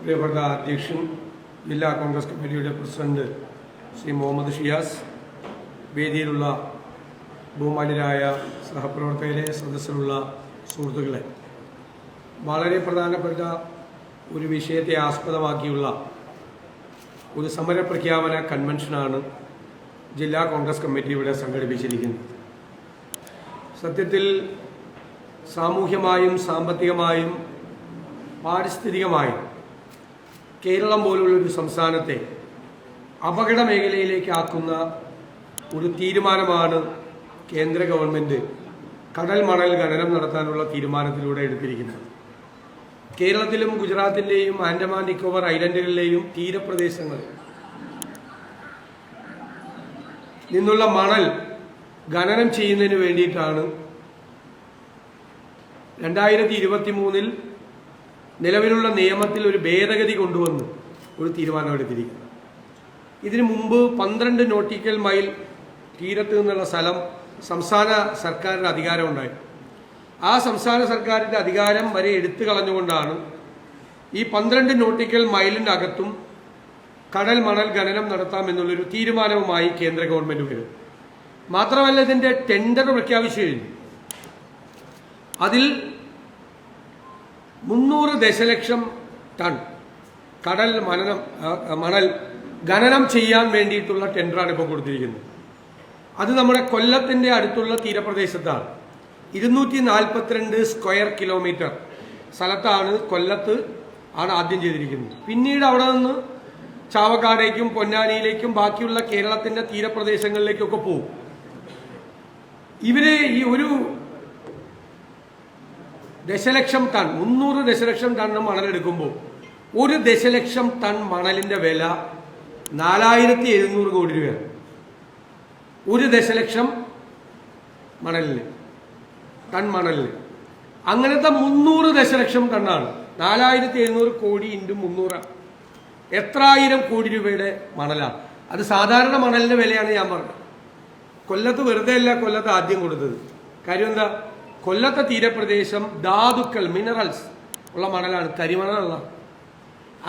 പ്രിയപ്പെട്ട അധ്യക്ഷൻ, ജില്ലാ കോൺഗ്രസ് കമ്മിറ്റിയുടെ പ്രസിഡന്റ് ശ്രീ മുഹമ്മദ് ഷിയാസ്, വേദിയിലുള്ള ബഹുമാന്യരായ സഹപ്രവർത്തകരെ, സദസ്സിലുള്ള സുഹൃത്തുക്കളെ, വളരെ പ്രധാനപ്പെട്ട ഒരു വിഷയത്തെ ആസ്പദമാക്കിയുള്ള ഒരു സമരപ്രഖ്യാപന കൺവെൻഷനാണ് ജില്ലാ കോൺഗ്രസ് കമ്മിറ്റി ഇവിടെ സംഘടിപ്പിച്ചിരിക്കുന്നത്. സത്യത്തിൽ സാമൂഹ്യമായും സാമ്പത്തികമായും പാരിസ്ഥിതികമായും കേരളം പോലുള്ളൊരു സംസ്ഥാനത്തെ അപകട മേഖലയിലേക്കാക്കുന്ന ഒരു തീരുമാനമാണ് കേന്ദ്ര ഗവൺമെൻറ് കടൽ മണൽ ഖനനം നടത്താനുള്ള തീരുമാനത്തിലൂടെ എടുത്തിരിക്കുന്നത്. കേരളത്തിലും ഗുജറാത്തിൻ്റെയും ആൻഡമാൻ നിക്കോബാർ ഐലൻഡുകളിലെയും തീരപ്രദേശങ്ങളിൽ നിന്നുള്ള മണൽ ഖനനം ചെയ്യുന്നതിന് വേണ്ടിയിട്ടാണ് 2023 നിലവിലുള്ള നിയമത്തിൽ ഒരു ഭേദഗതി കൊണ്ടുവന്ന് ഒരു തീരുമാനമെടുത്തിരിക്കുന്നത്. ഇതിനു മുമ്പ് 12 നോട്ടിക്കൽ മൈൽ തീരത്ത് നിന്നുള്ള സ്ഥലം സംസ്ഥാന സർക്കാരിന് അധികാരമുണ്ടായി. ആ സംസ്ഥാന സർക്കാരിൻ്റെ അധികാരം വരെ എടുത്തു കളഞ്ഞുകൊണ്ടാണ് ഈ 12 നോട്ടിക്കൽ മൈലിൻ്റെ അകത്തും കടൽ മണൽ ഖനനം നടത്താമെന്നുള്ളൊരു തീരുമാനവുമായി കേന്ദ്ര ഗവൺമെൻറ് വരും. മാത്രമല്ല, ഇതിൻ്റെ ടെൻഡർ പ്രഖ്യാപിച്ചു കഴിഞ്ഞു. അതിൽ 300 ദശലക്ഷം ടൺ കടൽ മണൽ ഖനനം ചെയ്യാൻ വേണ്ടിയിട്ടുള്ള ടെൻഡറാണ് ഇപ്പോൾ കൊടുത്തിരിക്കുന്നത്. അത് നമ്മുടെ കൊല്ലത്തിൻ്റെ അടുത്തുള്ള തീരപ്രദേശത്താണ്. 242 സ്ക്വയർ കിലോമീറ്റർ സ്ഥലത്താണ്, കൊല്ലത്ത് ആണ് ആദ്യം ചെയ്തിരിക്കുന്നത്. പിന്നീട് അവിടെ നിന്ന് ചാവക്കാടേക്കും പൊന്നാനിയിലേക്കും ബാക്കിയുള്ള കേരളത്തിൻ്റെ തീരപ്രദേശങ്ങളിലേക്കൊക്കെ പോകും. ഇവര് ഈ ഒരു ദശലക്ഷം ടൺ 300 ദശലക്ഷം ടൺ മണലെടുക്കുമ്പോൾ 1 ദശലക്ഷം ടൺ മണലിന്റെ വില 4700 കോടി രൂപയാണ്. 1 ദശലക്ഷം ടൺ മണലിന് അങ്ങനത്തെ 300 ദശലക്ഷം ടണ്ണാണ്. 4700 കോടി ഇൻറ്റു 300 എത്രായിരം കോടി രൂപയുടെ മണലാണ്. അത് സാധാരണ മണലിന്റെ വിലയാണ് ഞാൻ പറഞ്ഞത്. കൊല്ലത്ത് വെറുതെ അല്ല കൊല്ലത്ത് ആദ്യം കൊടുത്തത്. കാര്യം എന്താ? കൊല്ലത്തെ തീരപ്രദേശം ധാതുക്കൾ, മിനറൽസ് ഉള്ള മണലാണ്, കരിമണലുള്ള.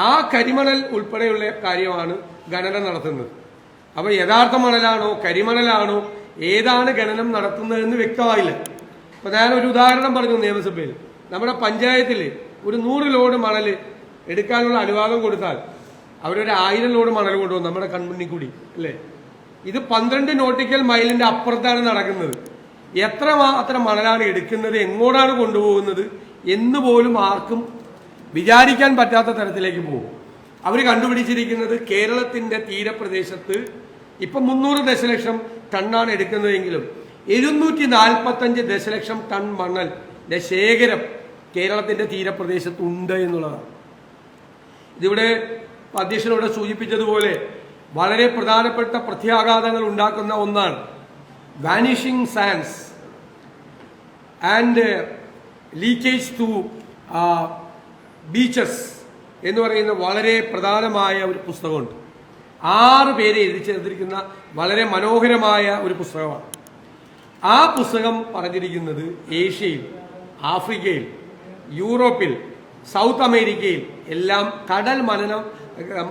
ആ കരിമണൽ ഉൾപ്പെടെയുള്ള കാര്യമാണ് ഖനനം നടത്തുന്നത്. അപ്പോൾ യഥാർത്ഥ മണലാണോ കരിമണലാണോ ഏതാണ് ഖനനം നടത്തുന്നതെന്ന് വ്യക്തമായില്ല. അപ്പോൾ ഞാനൊരു ഉദാഹരണം പറഞ്ഞു. നിയമസഭയിൽ നമ്മുടെ പഞ്ചായത്തിൽ ഒരു 100 ലോഡ് മണൽ എടുക്കാനുള്ള അനുവാദം കൊടുത്താൽ അവരൊരു 1000 ലോഡ് മണൽ കൊണ്ടുപോകും നമ്മുടെ കൺമുന്നിൽ കൂടി, അല്ലേ? ഇത് 12 നോട്ടിക്കൽ മൈലിന്റെ അപ്പുറത്താണ് നടക്കുന്നത്. എത്രമാത്രം മണലാണ് എടുക്കുന്നത്, എങ്ങോട്ടാണ് കൊണ്ടുപോകുന്നത് എന്ന് പോലും ആർക്കും വിചാരിക്കാൻ പറ്റാത്ത തരത്തിലേക്ക് പോകും. അവർ കണ്ടുപിടിച്ചിരിക്കുന്നത് കേരളത്തിന്റെ തീരപ്രദേശത്ത് ഇപ്പം 300 ദശലക്ഷം ടണ്ണാണ് എടുക്കുന്നതെങ്കിലും 745 ദശലക്ഷം ടൺ മണലിന്റെ ശേഖരം കേരളത്തിന്റെ തീരപ്രദേശത്ത് ഉണ്ട് എന്നുള്ളതാണ്. ഇതിവിടെ അധ്യക്ഷനോട് സൂചിപ്പിച്ചതുപോലെ വളരെ പ്രധാനപ്പെട്ട പ്രത്യാഘാതങ്ങൾ ഉണ്ടാക്കുന്ന ഒന്നാണ് vanishing sands and leakage to beaches എന്ന് പറയുന്ന വളരെ പ്രധാനമായ ഒരു പുസ്തകമുണ്ട്. 6 പേര് എഴുതി ചേർത്തിരിക്കുന്ന വളരെ മനോഹരമായ ഒരു പുസ്തകമാണ്. ആ പുസ്തകം പറഞ്ഞിരിക്കുന്നത് ഏഷ്യയിൽ, ആഫ്രിക്കയിൽ, യൂറോപ്പിൽ, സൗത്ത് അമേരിക്കയിൽ എല്ലാം കടൽ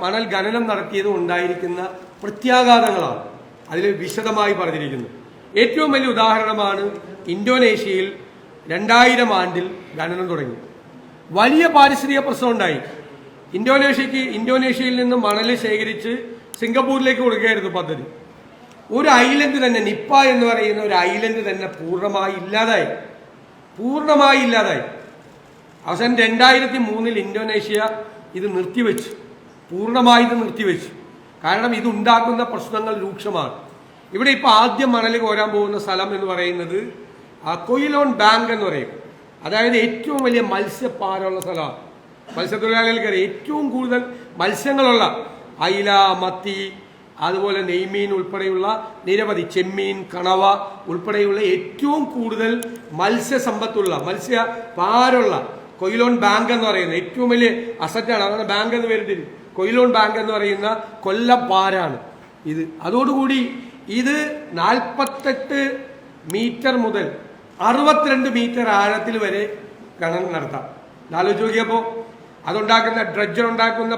മണൽ ഖനനം നടത്തിയതും ഉണ്ടായിരിക്കുന്ന പ്രത്യാഘാതങ്ങളാണ് അതിൽ വിശദമായി പറഞ്ഞിരിക്കുന്നത്. ഏറ്റവും വലിയ ഉദാഹരണമാണ് ഇന്തോനേഷ്യയിൽ 2000 ആണ്ടിൽ ഖനനം തുടങ്ങി. വലിയ പാരിസ്ഥിതിക പ്രശ്നം ഉണ്ടായി. ഇന്തോനേഷ്യയിൽ നിന്ന് മണൽ ശേഖരിച്ച് സിംഗപ്പൂരിലേക്ക് കൊടുക്കുകയായിരുന്നു പദ്ധതി. ഒരു ഐലൻഡ് തന്നെ, നിപ്പ എന്ന് പറയുന്ന ഒരു ഐലൻഡ് തന്നെ പൂർണ്ണമായി ഇല്ലാതായി. അവസാനം 2003 ഇന്തോനേഷ്യ ഇത് നിർത്തിവെച്ചു, പൂർണ്ണമായി ഇത് നിർത്തിവെച്ചു. കാരണം ഇതുണ്ടാക്കുന്ന പ്രശ്നങ്ങൾ രൂക്ഷമാണ്. ഇവിടെ ഇപ്പോൾ ആദ്യം മണൽ കോരാൻ പോകുന്ന സ്ഥലം എന്ന് പറയുന്നത് കൊയിലോൺ ബാങ്ക് എന്ന് പറയും. അതായത് ഏറ്റവും വലിയ മത്സ്യപ്പാരമുള്ള സ്ഥലമാണ്. മത്സ്യത്തൊഴിലാളികൾക്ക് ഏറ്റവും കൂടുതൽ മത്സ്യങ്ങളുള്ള അയില, മത്തി, അതുപോലെ നെയ്മീൻ ഉൾപ്പെടെയുള്ള നിരവധി ചെമ്മീൻ, കണവ ഉൾപ്പെടെയുള്ള ഏറ്റവും കൂടുതൽ മത്സ്യസമ്പത്തുള്ള മത്സ്യപാരുള്ള കൊയിലോൺ ബാങ്ക് എന്ന് പറയുന്ന ഏറ്റവും വലിയ അസറ്റാണ്. അതാണ് ബാങ്ക് എന്ന് പേരിട്ടിരിക്കും. കൊയിലോൺ ബാങ്ക് എന്ന് പറയുന്ന കൊല്ലപ്പാരാണ് ഇത്. അതോടുകൂടി ഇത് 48 മീറ്റർ മുതൽ 62 മീറ്റർ ആഴത്തിൽ വരെ ഖനനം നടത്താം. ആലോചിച്ച് നോക്കിയപ്പോൾ അതുണ്ടാക്കുന്ന ഡ്രഡ്ജർ ഉണ്ടാക്കുന്ന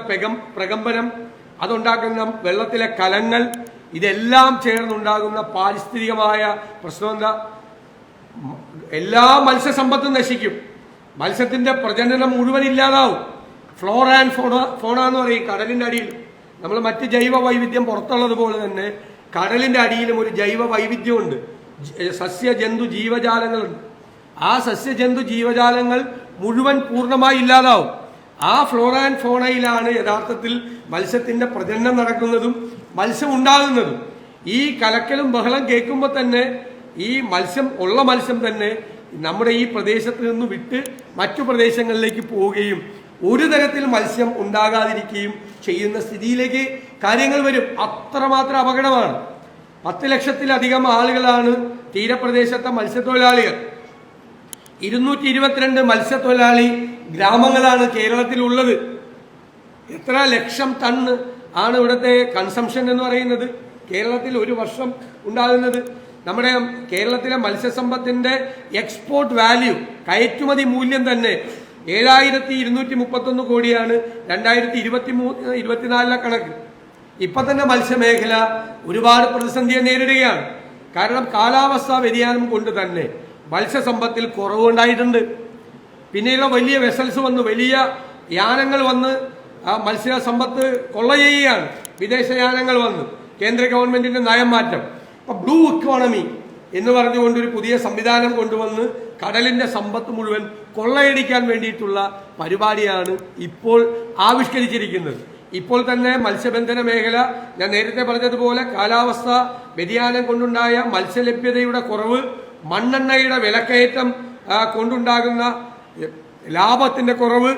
പ്രകമ്പനം, അതുണ്ടാക്കുന്ന വെള്ളത്തിലെ കലങ്ങൾ, ഇതെല്ലാം ചേർന്നുണ്ടാകുന്ന പാരിസ്ഥിതികമായ പ്രശ്നം എന്താ? എല്ലാ മത്സ്യസമ്പത്തും നശിക്കും. മത്സ്യത്തിന്റെ പ്രജനനം മുഴുവൻ ഇല്ലാതാവും. ഫ്ലോറ ആൻഡ് ഫോണ എന്ന് പറയും. കടലിന്റെ അടിയിൽ നമ്മൾ മറ്റ് ജൈവ വൈവിധ്യം പുറത്തുള്ളതുപോലെ തന്നെ കടലിന്റെ അടിയിലും ഒരു ജൈവ വൈവിധ്യമുണ്ട്. സസ്യജന്തു ജീവജാലങ്ങളുണ്ട്. ആ സസ്യജന്തു ജീവജാലങ്ങൾ മുഴുവൻ പൂർണ്ണമായി ഇല്ലാതാവും. ആ ഫ്ലോറ ആൻഡ് ഫോണയിലാണ് യഥാർത്ഥത്തിൽ മത്സ്യത്തിന്റെ പ്രജനനം നടക്കുന്നതും മത്സ്യം ഉണ്ടാകുന്നതും. ഈ കലക്കലും ബഹളം കേൾക്കുമ്പോൾ തന്നെ ഈ മത്സ്യം തന്നെ നമ്മുടെ ഈ പ്രദേശത്ത് നിന്ന് വിട്ട് മറ്റു പ്രദേശങ്ങളിലേക്ക് പോവുകയും ഒരു തരത്തിൽ മത്സ്യം ഉണ്ടാകാതിരിക്കുകയും ചെയ്യുന്ന സ്ഥിതിയിലേക്ക് കാര്യങ്ങൾ വരും. അത്രമാത്രം അപകടമാണ്. 10 ലക്ഷത്തിലധികം ആളുകളാണ് തീരപ്രദേശത്തെ മത്സ്യത്തൊഴിലാളികൾ. 222 മത്സ്യത്തൊഴിലാളി ഗ്രാമങ്ങളാണ് കേരളത്തിൽ ഉള്ളത്. എത്ര ലക്ഷം ടണ്ണ് ആണ് ഇവിടുത്തെ കൺസംഷൻ എന്ന് പറയുന്നത് കേരളത്തിൽ ഒരു വർഷം ഉണ്ടാകുന്നത്? നമ്മുടെ കേരളത്തിലെ മത്സ്യസമ്പത്തിന്റെ എക്സ്പോർട്ട് വാല്യൂ, കയറ്റുമതി മൂല്യം തന്നെ 7231 കോടിയാണ് 2023-24 കണക്ക്. ഇപ്പൊ തന്നെ മത്സ്യമേഖല ഒരുപാട് പ്രതിസന്ധിയെ നേരിടുകയാണ്. കാരണം കാലാവസ്ഥാ വ്യതിയാനം കൊണ്ട് തന്നെ മത്സ്യസമ്പത്തിൽ കുറവുണ്ടായിട്ടുണ്ട്. പിന്നെയുള്ള വലിയ വെസൽസ് വന്ന്, വലിയ യാനങ്ങൾ വന്ന് മത്സ്യസമ്പത്ത് കൊള്ള ചെയ്യുകയാണ്. വിദേശ യാനങ്ങൾ വന്ന് കേന്ദ്ര ഗവൺമെന്റിന്റെ നയം മാറ്റം. ഇപ്പൊ ബ്ലൂ ഇക്കോണമി എന്ന് പറഞ്ഞുകൊണ്ട് ഒരു പുതിയ സംവിധാനം കൊണ്ടുവന്ന് കടലിന്റെ സമ്പത്ത് മുഴുവൻ കൊള്ളയടിക്കാൻ വേണ്ടിയിട്ടുള്ള പരിപാടിയാണ് ഇപ്പോൾ ആവിഷ്കരിച്ചിരിക്കുന്നത്. ഇപ്പോൾ തന്നെ മത്സ്യബന്ധന മേഖല, ഞാൻ നേരത്തെ പറഞ്ഞതുപോലെ കാലാവസ്ഥ വ്യതിയാനം കൊണ്ടുണ്ടായ മത്സ്യലഭ്യതയുടെ കുറവ്, മണ്ണെണ്ണയുടെ വിലക്കയറ്റം കൊണ്ടുണ്ടാകുന്ന ലാഭത്തിന്റെ കുറവ്,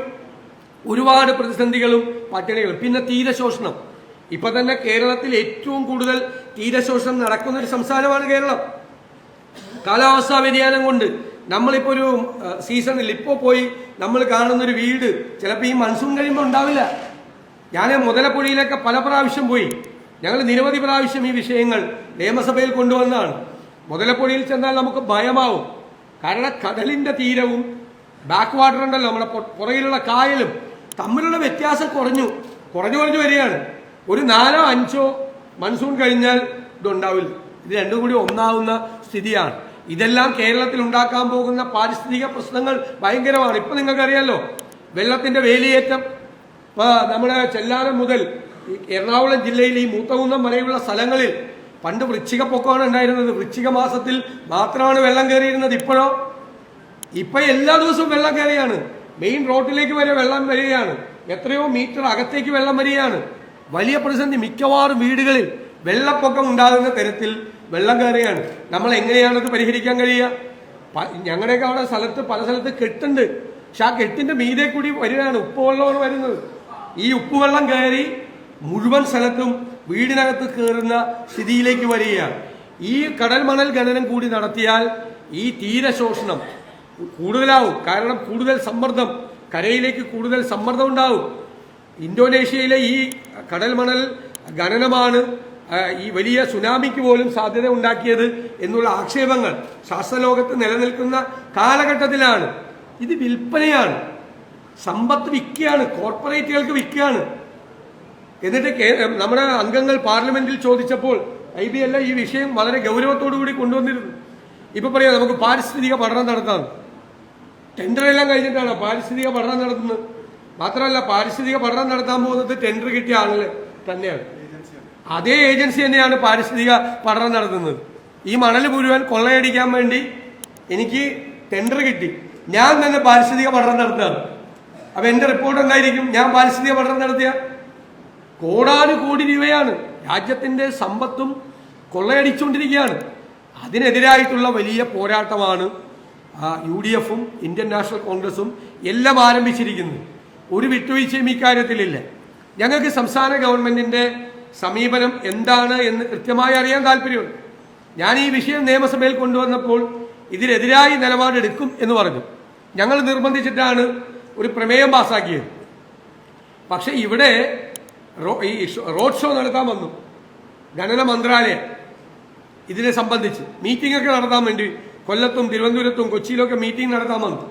ഒരുപാട് പ്രതിസന്ധികളും പട്ടിണികളും, പിന്നെ തീരശോഷണം. ഇപ്പൊ തന്നെ കേരളത്തിൽ ഏറ്റവും കൂടുതൽ തീരശോഷണം നടക്കുന്ന ഒരു സംസ്ഥാനമാണ് കേരളം. കാലാവസ്ഥാ വ്യതിയാനം കൊണ്ട് നമ്മളിപ്പോ ഒരു സീസണിൽ ഇപ്പോ പോയി നമ്മൾ കാണുന്നൊരു വീട് ചിലപ്പോൾ ഈ മൺസൂൺ കഴിയുമ്പോൾ ഉണ്ടാവില്ല. ഞാൻ മുതലപ്പുഴയിലൊക്കെ പല പ്രാവശ്യം പോയി. ഞങ്ങൾ നിരവധി പ്രാവശ്യം ഈ വിഷയങ്ങൾ നിയമസഭയിൽ കൊണ്ടുവന്നതാണ്. മുതലപ്പുഴയിൽ ചെന്നാൽ നമുക്ക് ഭയമാവും. കാരണം കടലിന്റെ തീരവും ബാക്ക് വാട്ടർ ഉണ്ടല്ലോ, നമ്മുടെ പുറകിലുള്ള കായലും തമ്മിലുള്ള വ്യത്യാസം കുറഞ്ഞു വരികയാണ്. ഒരു 4-5 മൺസൂൺ കഴിഞ്ഞാൽ ഇതുണ്ടാവില്ല. ഇത് രണ്ടും കൂടി ഒന്നാവുന്ന സ്ഥിതിയാണ്. ഇതെല്ലാം കേരളത്തിൽ ഉണ്ടാക്കാൻ പോകുന്ന പാരിസ്ഥിതിക പ്രശ്നങ്ങൾ ഭയങ്കരമാണ്. ഇപ്പൊ നിങ്ങൾക്കറിയാലോ, വെള്ളത്തിന്റെ വേലിയേറ്റം. ഇപ്പൊ നമ്മുടെ ചെല്ലാനം മുതൽ എറണാകുളം ജില്ലയിൽ ഈ മൂത്തകുന്നം വരെയുള്ള സ്ഥലങ്ങളിൽ പണ്ട് വൃശ്ചിക പൊക്കമാണ് ഉണ്ടായിരുന്നത്. വൃശ്ചിക മാസത്തിൽ മാത്രമാണ് വെള്ളം കയറിയിരുന്നത്. ഇപ്പൊ എല്ലാ ദിവസവും വെള്ളം കയറിയാണ്. മെയിൻ റോഡിലേക്ക് വരെ വെള്ളം വരികയാണ്. എത്രയോ മീറ്റർ അകത്തേക്ക് വെള്ളം വരികയാണ്. വലിയ പ്രതിസന്ധി. മിക്കവാറും വീടുകളിൽ വെള്ളപ്പൊക്കം ഉണ്ടാകുന്ന തരത്തിൽ വെള്ളം കയറുകയാണ്. നമ്മൾ എങ്ങനെയാണ് ഇത് പരിഹരിക്കാൻ കഴിയുക? ഞങ്ങളുടെയൊക്കെ അവിടെ പല സ്ഥലത്ത് കെട്ടുണ്ട്. പക്ഷെ ആ കെട്ടിന്റെ മീതെ കൂടി വരികയാണ് ഉപ്പുവെള്ളമാണ് വരുന്നത്. ഈ ഉപ്പുവെള്ളം കയറി മുഴുവൻ സ്ഥലത്തും വീടിനകത്ത് കയറുന്ന സ്ഥിതിയിലേക്ക് വരികയാണ്. ഈ കടൽ മണൽ ഖനനം കൂടി നടത്തിയാൽ ഈ തീരശോഷണം കൂടുതലാവും. കാരണം കൂടുതൽ സമ്മർദ്ദം, കരയിലേക്ക് കൂടുതൽ സമ്മർദ്ദം ഉണ്ടാവും. ഇന്തോനേഷ്യയിലെ ഈ കടൽ മണൽ ഖനനമാണ് ഈ വലിയ സുനാമിക്ക് പോലും സാധ്യത ഉണ്ടാക്കിയത് എന്നുള്ള ആക്ഷേപങ്ങൾ ശാസ്ത്രലോകത്ത് നിലനിൽക്കുന്ന കാലഘട്ടത്തിലാണ്. ഇത് വിൽപ്പനയാണ്, സമ്പത്ത് വിൽക്കുകയാണ്, കോർപ്പറേറ്റുകൾക്ക് വിൽക്കുകയാണ്. എന്നിട്ട് നമ്മുടെ അംഗങ്ങൾ പാർലമെന്റിൽ ചോദിച്ചപ്പോൾ IBL ഈ വിഷയം വളരെ ഗൗരവത്തോടു കൂടി കൊണ്ടുവന്നിരുന്നു. ഇപ്പൊ പറയാം നമുക്ക് പാരിസ്ഥിതിക പഠനം നടത്താം. ടെൻഡറെല്ലാം കഴിഞ്ഞിട്ടാണ് പാരിസ്ഥിതിക പഠനം നടത്തുന്നത്. മാത്രമല്ല, പാരിസ്ഥിതിക പഠനം നടത്താൻ പോകുന്നത് ടെൻഡർ കിട്ടിയ ആളുകൾ തന്നെയാണ്. അതേ ഏജൻസി തന്നെയാണ് പാരിസ്ഥിതിക പഠനം നടത്തുന്നത്. ഈ മണൽ മുഴുവൻ കൊള്ളയടിക്കാൻ വേണ്ടി എനിക്ക് ടെൻഡർ കിട്ടി, ഞാൻ തന്നെ പാരിസ്ഥിതിക പഠനം നടത്തുകയാണ്. അപ്പൊ എന്റെ റിപ്പോർട്ട് എന്തായിരിക്കും? ഞാൻ പാരിസ്ഥിതിക പഠനം നടത്തിയ കോടാനുകോടി രൂപയാണ്. രാജ്യത്തിന്റെ സമ്പത്തും കൊള്ളയടിച്ചുകൊണ്ടിരിക്കുകയാണ്. അതിനെതിരായിട്ടുള്ള വലിയ പോരാട്ടമാണ് UDF-ഉം ഇന്ത്യൻ നാഷണൽ കോൺഗ്രസും എല്ലാം ആരംഭിച്ചിരിക്കുന്നത്. ഒരു വിട്ടുവീഴ്ചയും ഇക്കാര്യത്തിലില്ല. ഞങ്ങൾക്ക് സംസ്ഥാന ഗവൺമെന്റിന്റെ സമീപനം എന്താണ് എന്ന് കൃത്യമായി അറിയാൻ താല്പര്യമുണ്ട്. ഞാൻ ഈ വിഷയം നിയമസഭയിൽ കൊണ്ടുവന്നപ്പോൾ ഇതിനെതിരായി നിലപാടെടുക്കും എന്ന് പറഞ്ഞു. ഞങ്ങൾ നിർബന്ധിച്ചിട്ടാണ് ഒരു പ്രമേയം പാസ്സാക്കിയത്. പക്ഷെ ഇവിടെ ഈ റോഡ് ഷോ നടത്താൻ വന്നു ഖനന മന്ത്രാലയം. ഇതിനെ സംബന്ധിച്ച് മീറ്റിംഗ് ഒക്കെ നടത്താൻ വേണ്ടി കൊല്ലത്തും തിരുവനന്തപുരത്തും കൊച്ചിയിലൊക്കെ മീറ്റിംഗ് നടത്താൻ വന്നു.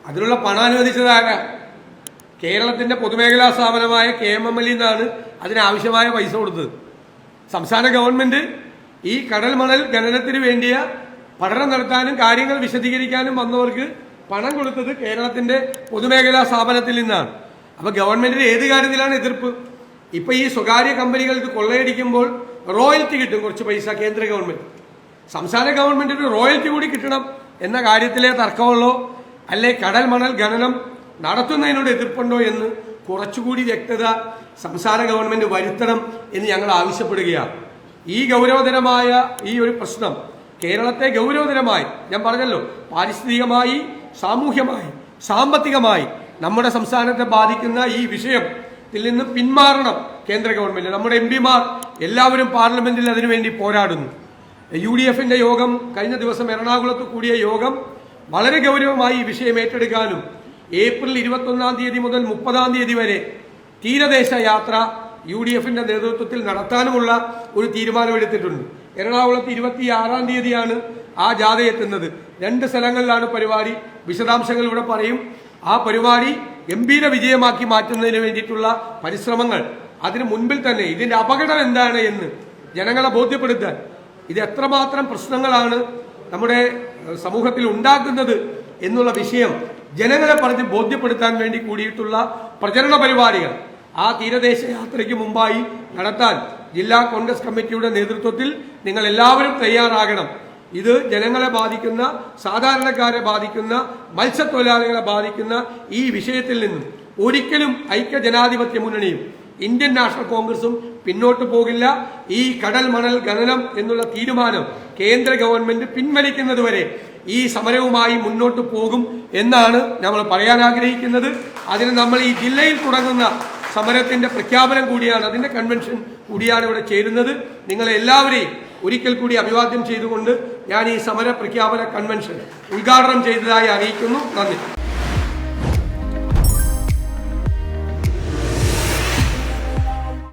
അതിനുള്ള പണം അനുവദിച്ചതാരാ? കേരളത്തിന്റെ പൊതുമേഖലാ സ്ഥാപനമായ KMML നിന്നാണ് അതിനാവശ്യമായ പൈസ കൊടുത്തത്. സംസ്ഥാന ഗവൺമെന്റ് ഈ കടൽ മണൽ ഖനനത്തിന് വേണ്ടിയ പഠനം നടത്താനും കാര്യങ്ങൾ വിശദീകരിക്കാനും വന്നവർക്ക് പണം കൊടുത്തത് കേരളത്തിന്റെ പൊതുമേഖലാ സ്ഥാപനത്തിൽ നിന്നാണ്. അപ്പൊ ഗവൺമെന്റിന് ഏത് കാര്യത്തിലാണ് എതിർപ്പ്? ഇപ്പൊ ഈ സ്വകാര്യ കമ്പനികൾക്ക് കൊള്ളയടിക്കുമ്പോൾ റോയൽറ്റി കിട്ടും കുറച്ച് പൈസ കേന്ദ്ര ഗവൺമെന്റ്. സംസ്ഥാന ഗവൺമെന്റിന് റോയൽറ്റി കൂടി കിട്ടണം എന്ന കാര്യത്തിലെ തർക്കമുള്ളോ അല്ലെ കടൽ മണൽ ഖനനം നടത്തുന്നതിനോട് എതിർപ്പുണ്ടോ എന്ന് കുറച്ചുകൂടി വ്യക്തത സംസ്ഥാന ഗവൺമെന്റ് വരുത്തണം എന്ന് ഞങ്ങൾ ആവശ്യപ്പെടുകയാണ്. ഈ ഗൗരവതരമായ ഈ ഒരു പ്രശ്നം കേരളത്തെ ഗൗരവതരമായി, ഞാൻ പറഞ്ഞല്ലോ, പാരിസ്ഥിതികമായി, സാമൂഹ്യമായി, സാമ്പത്തികമായി നമ്മുടെ സംസ്ഥാനത്തെ ബാധിക്കുന്ന ഈ വിഷയത്തിൽ നിന്ന് പിന്മാറണം കേന്ദ്ര ഗവൺമെന്റ്. നമ്മുടെ MP-മാർ എല്ലാവരും പാർലമെന്റിൽ അതിനുവേണ്ടി പോരാടുന്നു. UDF-ന്റെ യോഗം കഴിഞ്ഞ ദിവസം എറണാകുളത്ത് കൂടിയ യോഗം വളരെ ഗൗരവമായി ഈ വിഷയം ഏറ്റെടുക്കാനും ഏപ്രിൽ 21-ാം തീയതി മുതൽ 30-ാം തീയതി വരെ തീരദേശ യാത്ര UDF-ന്റെ നേതൃത്വത്തിൽ നടത്താനുമുള്ള ഒരു തീരുമാനമെടുത്തിട്ടുണ്ട്. എറണാകുളത്ത് 26-ാം തീയതിയാണ് ആ ജാഥ എത്തുന്നത്. 2 സ്ഥലങ്ങളിലാണ് പരിപാടി. വിശദാംശങ്ങൾ ഇവിടെ പറയും. ആ പരിപാടി ഗംഭീര വിജയമാക്കി മാറ്റുന്നതിന് വേണ്ടിയിട്ടുള്ള പരിശ്രമങ്ങൾ, അതിന് മുൻപിൽ തന്നെ ഇതിന്റെ അപകടം എന്താണ് എന്ന് ജനങ്ങളെ ബോധ്യപ്പെടുത്താൻ, ഇത് എത്രമാത്രം പ്രശ്നങ്ങളാണ് നമ്മുടെ സമൂഹത്തിൽ ഉണ്ടാക്കുന്നത് എന്നുള്ള വിഷയം ജനങ്ങളെ പറഞ്ഞ് ബോധ്യപ്പെടുത്താൻ വേണ്ടി കൂടിയിട്ടുള്ള പ്രചരണ പരിപാടികൾ ആ തീരദേശ യാത്രയ്ക്ക് മുമ്പായി നടത്താൻ ജില്ലാ കോൺഗ്രസ് കമ്മിറ്റിയുടെ നേതൃത്വത്തിൽ നിങ്ങൾ എല്ലാവരും തയ്യാറാകണം. ഇത് ജനങ്ങളെ ബാധിക്കുന്ന, സാധാരണക്കാരെ ബാധിക്കുന്ന, മത്സ്യത്തൊഴിലാളികളെ ബാധിക്കുന്ന ഈ വിഷയത്തിൽ നിന്നും ഒരിക്കലും ഐക്യ ജനാധിപത്യ മുന്നണിയും ഇന്ത്യൻ നാഷണൽ കോൺഗ്രസും പിന്നോട്ട് പോകില്ല. ഈ കടൽ മണൽ ഖനനം എന്നുള്ള തീരുമാനം കേന്ദ്ര ഗവൺമെന്റ് പിൻവലിക്കുന്നതുവരെ ഈ സമരവുമായി മുന്നോട്ട് പോകും എന്നാണ് നമ്മൾ പറയാൻ ആഗ്രഹിക്കുന്നത്. അതിന് നമ്മൾ ഈ ജില്ലയിൽ തുടങ്ങുന്ന സമരത്തിന്റെ പ്രഖ്യാപനം കൂടിയാണ്, അതിന്റെ കൺവെൻഷൻ കൂടിയാണ് ഇവിടെ ചേരുന്നത്. നിങ്ങളെ എല്ലാവരെയും ഒരിക്കൽ കൂടി അഭിവാദ്യം ചെയ്തുകൊണ്ട് ഞാൻ ഈ സമര പ്രഖ്യാപന കൺവെൻഷൻ ഉദ്ഘാടനം ചെയ്തതായി അറിയിക്കുന്നു. നന്ദി.